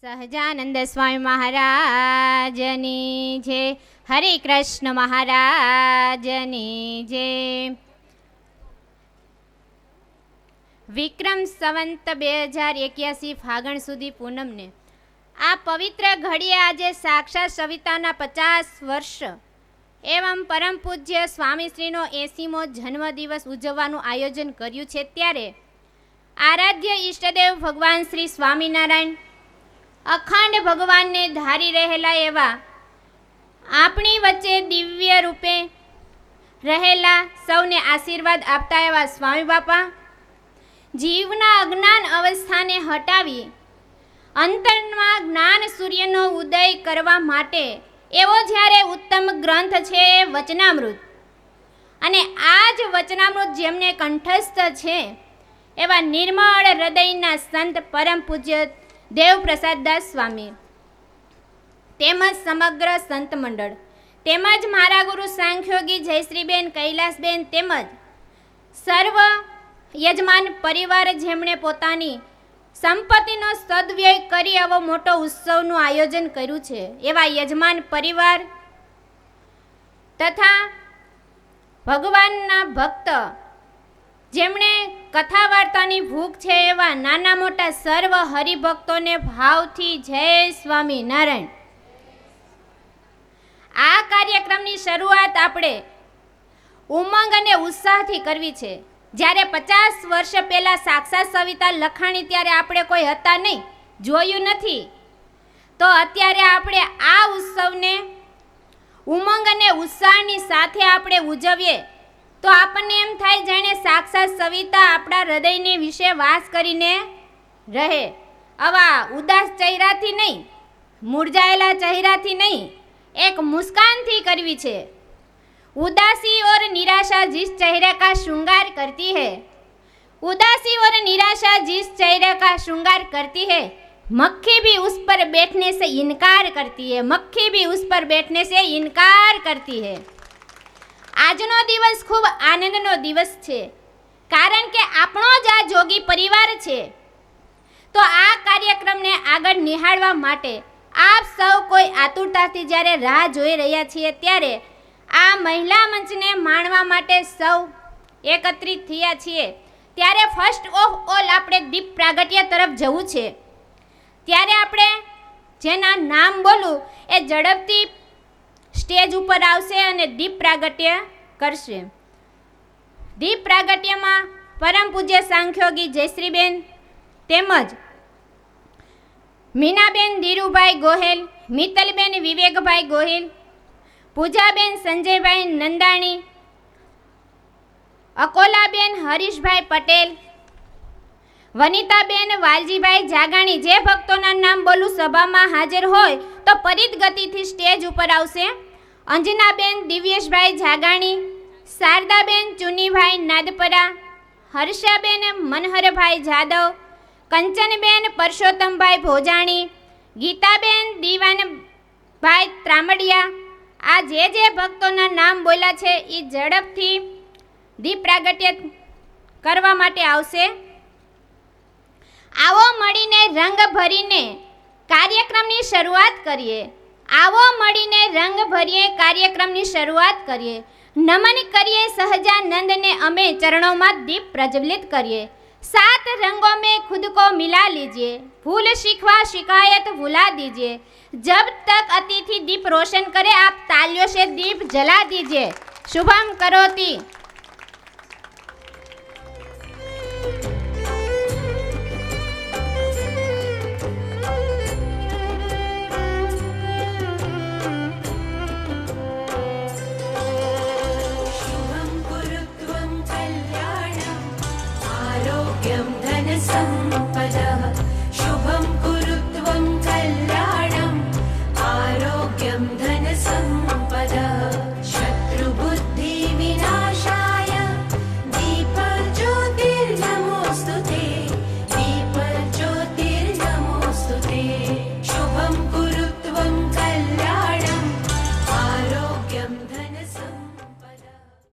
સહજાનંદ સ્વામી મહારાજની જય. હરે કૃષ્ણ મહારાજની જય. વિક્રમ સંવંત 2081 ફાગણ સુધી પૂનમને આ પવિત્ર ઘડીએ આજે સાક્ષાત સવિતાના 50 વર્ષ એવં પરમ પૂજ્ય સ્વામીશ્રીનો 80મો જન્મદિવસ ઉજવવાનું આયોજન કર્યું છે. ત્યારે આરાધ્ય ઈષ્ટદેવ ભગવાન શ્રી સ્વામિનારાયણ અખંડ ભગવાનને ધારી રહેલા એવા આપણી વચ્ચે દિવ્ય રૂપે રહેલા સૌને આશીર્વાદ આપતા એવા સ્વામી બાપા જીવના અજ્ઞાન અવસ્થાને હટાવી અંતરમાં જ્ઞાન સૂર્યનો ઉદય કરવા માટે એવો જ્યારે ઉત્તમ ગ્રંથ છે વચનામૃત, અને આ જ વચનામૃત જેમને કંઠસ્થ છે એવા નિર્મળ હૃદયના સંત પરમ પૂજ્ય દેવપ્રસાદદાસ સ્વામી તેમજ સમગ્ર સંત મંડળ તેમજ મારા ગુરુ સાંખ્યોગી જયશ્રીબેન કૈલાસબેન તેમજ સર્વ યજમાન પરિવાર જેમણે પોતાની સંપત્તિનો સદવ્યય કરી આવો મોટો ઉત્સવનું આયોજન કર્યું છે એવા યજમાન પરિવાર તથા ભગવાનના ભક્ત જેમણે કથા વાર્તાની ભૂખ છે એવા નાના મોટા સર્વ હરિભક્તોને ભાવથી જય સ્વામિનારાયણ. આ કાર્યક્રમની શરૂઆત આપણે ઉમંગ અને ઉત્સાહથી કરવી છે. જ્યારે 50 વર્ષ પહેલાં સાક્ષાત સવિતા લખાણી ત્યારે આપણે કોઈ હતા નહીં, જોયું નથી, તો અત્યારે આપણે આ ઉત્સવને ઉમંગ અને ઉત્સાહની સાથે આપણે ઉજવીએ તો આપણને એમ થાય જાણે સાક્ષાત સવિતા આપણા હૃદયને વિશે વાસ કરીને રહે. આવા ઉદાસ ચહેરાથી નહીં, મુરઝાયેલા ચહેરાથી નહીં, એક મુસ્કાનથી કરવી છે. उदासी और निराशा जिस चेहरे का श्रृंगार करती है, उदासी और निराशा जिस चेहरे का श्रृंगार करती है, मक्खी भी उस पर बैठने से इनकार करती है, मक्खी भी उस पर बैठने से इनकार करती है. આજનો દિવસ ખૂબ આનંદનો દિવસ છે, કારણ કે આપણો જ આ જોગી પરિવાર છે. તો આ કાર્યક્રમને આગળ નિહાળવા માટે આપ સૌ કોઈ આતુરતાથી જ્યારે રાહ જોઈ રહ્યા છીએ, ત્યારે આ મહિલા મંચને માણવા માટે સૌ એકત્રિત થયા છીએ. ત્યારે ફર્સ્ટ ઓફ ઓલ આપણે દીપ પ્રાગટ્ય તરફ જવું છે. ત્યારે આપણે જેના નામ બોલું એ ઝડપથી સ્ટેજ ઉપર આવશે અને દીપ પ્રાગટ્ય કરશે. દીપ પ્રાગટ્યમાં પરમ પૂજ્ય સાંખ્યોગી જયશ્રીબેન તેમજ મીનાબેન ધીરુભાઈ ગોહેલ, મિત્તલબેન વિવેકભાઈ ગોહિલ, પૂજાબેન સંજયભાઈ નંદાણી, અકોલાબેન હરીશભાઈ પટેલ, વનિતાબેન વાલજીભાઈ જાગાણી, જે ભક્તોના નામ બોલું સભામાં હાજર હોય તો પરિત ગતિથી સ્ટેજ ઉપર આવશે. અંજનાબેન દિવ્યેશભાઈ જાગાણી, શારદાબેન ચુનીભાઈ નાદપરા, હર્ષાબેન મનહરભાઈ જાદવ, કંચનબેન પરસોત્તમભાઈ ભોજાણી, ગીતાબેન દીવાનભાઈ ત્રામડિયા. આ જે ભક્તોના નામ બોલ્યા છે એ ઝડપથી દીપ પ્રાગટ્ય કરવા માટે આવશે. આવો મળીને રંગ ભરીને કાર્યક્રમની શરૂઆત કરીએ. આવો મળીને રંગ ભરીએ કાર્યક્રમની શરૂઆત કરીએ. નમન કરીએ સહજાનંદને, અમે ચરણોમાં દીપ પ્રજ્વલિત કરીએ. 7 रंगों में खुद को मिला लीजिए, भूल शिकवा शिकायत भुला दीजिए. जब तक अतिथि दीप रोशन करे आप तालियों से दीप जला दीजिए. शुभम करोति. शुभं कुरुत्वं कल्याणं आरोग्यं धनसम्पदम्.